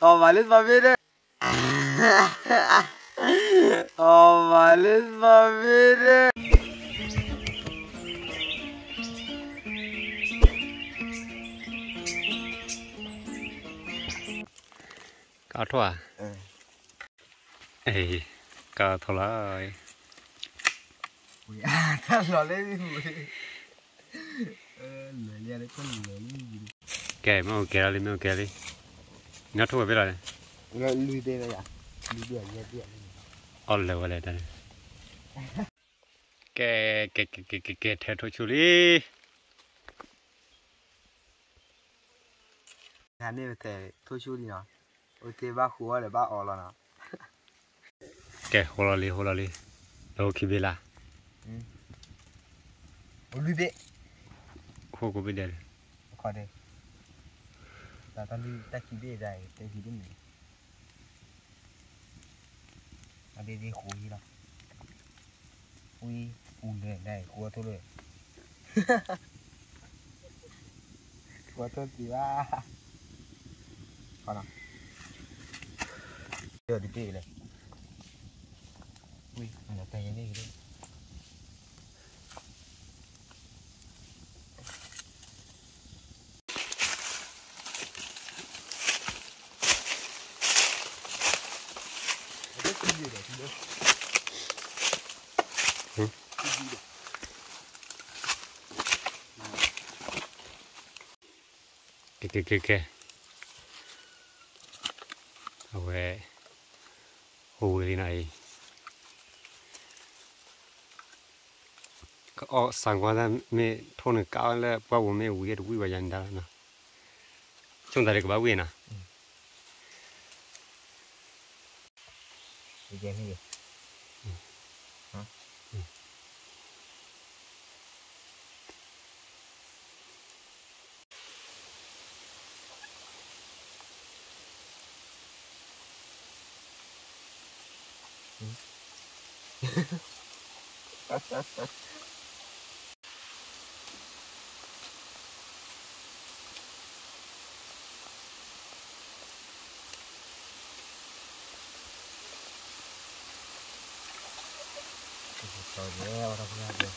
Oh, malis mabire. Oh, malis mabire. Cá thua à? Ê, cá thua lại. Ui, ta lo lên đi. Lười lia đấy con lười đi. Kệ mà kệ đi. Ngắt thua biết rồi. Lười đây này à? Lười đi. Ôi lười vậy đây. Kệ theo thôi chú đi. Nhà này về thôi chú đi nào. Ôi thế ba khua để ba ở là nào. Kệ hồ la li. Đâu khi về là. Lười đi. Hồ có biết đây. Khỏi đây. Ta lười ta chỉ biết đây, ta chỉ biết này. Ta đi khua gì đâu. Ui, này khua thôi rồi. Khua thôi gì ba. Còn nào. Giờ đi về này. Ui, nó tay như thế đấy. Kệ. Về hồ đi này. Có sang qua là mẹ thôn cao là bao gồm mẹ uy được uy vào dân đó nè. Chúng ta được bao uy nè. Đi chơi gì? Hả? Rồi đeo ra rồi.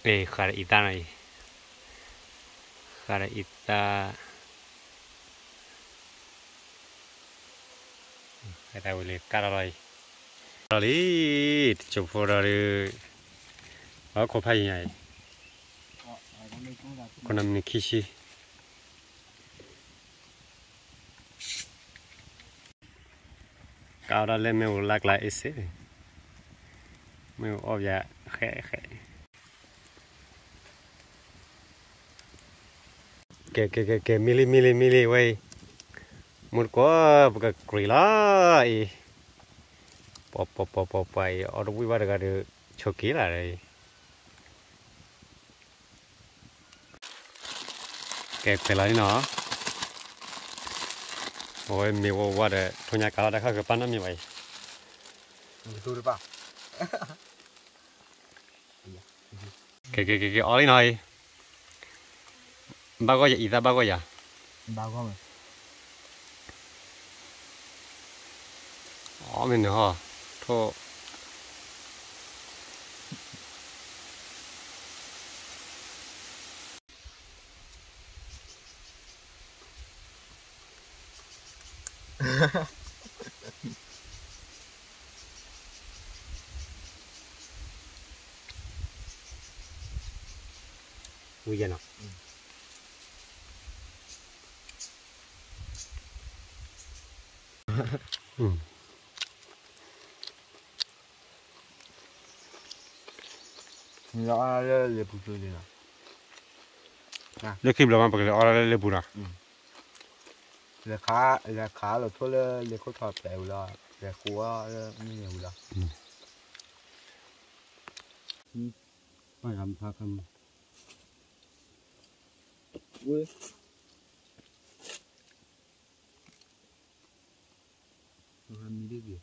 Ê, khá là ít ta này. Khá là ít ta. Cái tao lấy cá rồi. Rồi, chụp phô rồi. Ở cổ phải nhảy. Còn nằm ní kishi. Cá đó lên mèo lạc lại ít xí. Mèo ốp dạ khẽ. Kệ mili vậy. Một có cái quỷ lá. Pop vậy. Ở đâu bây giờ được cho kỹ là đây. Kệ lại nó. Ôi mèo qua đây. Thôi nhà cá đã khá cái pan nó như vậy. Tôi được bao. Kệ ở đây này. Bao có gì ta bao có gì? Bao gồm. Mình nữa thôi. Nguy hiểm nào? Rõ le bù chơi nào. Le kibla mà bạc le ở le bù nào. là khá là thôi là có thọt bèo là khua nhiều là phải làm phá cầm ui nó ăn đi gì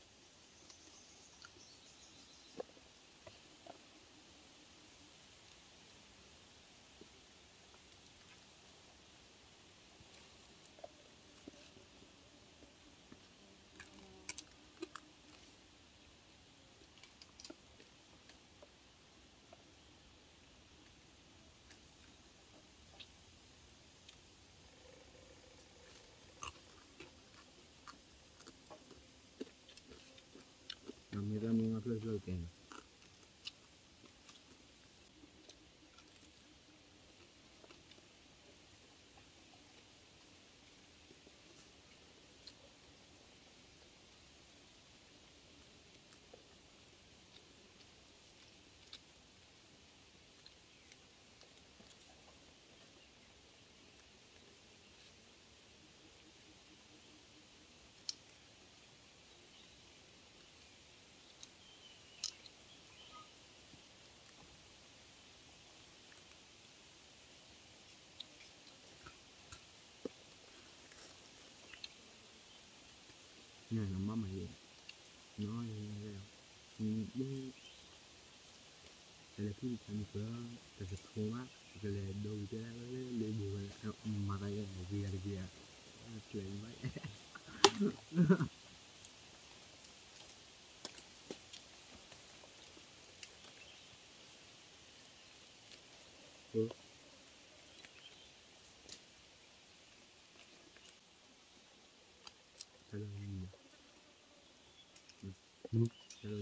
người ta mua plus plus tiền này nó mắm mày nó nhưng là khi mình có cái thô mát cái là đầu cái là bùa mà cái gì chuyện vậy hello hello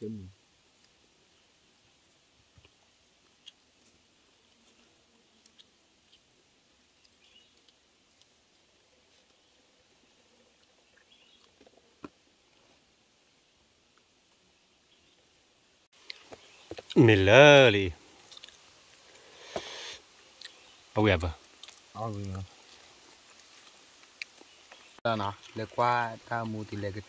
chấm Milali. Oh yeah, ba. ta nè lệ qua ta mua tỷ lệ cái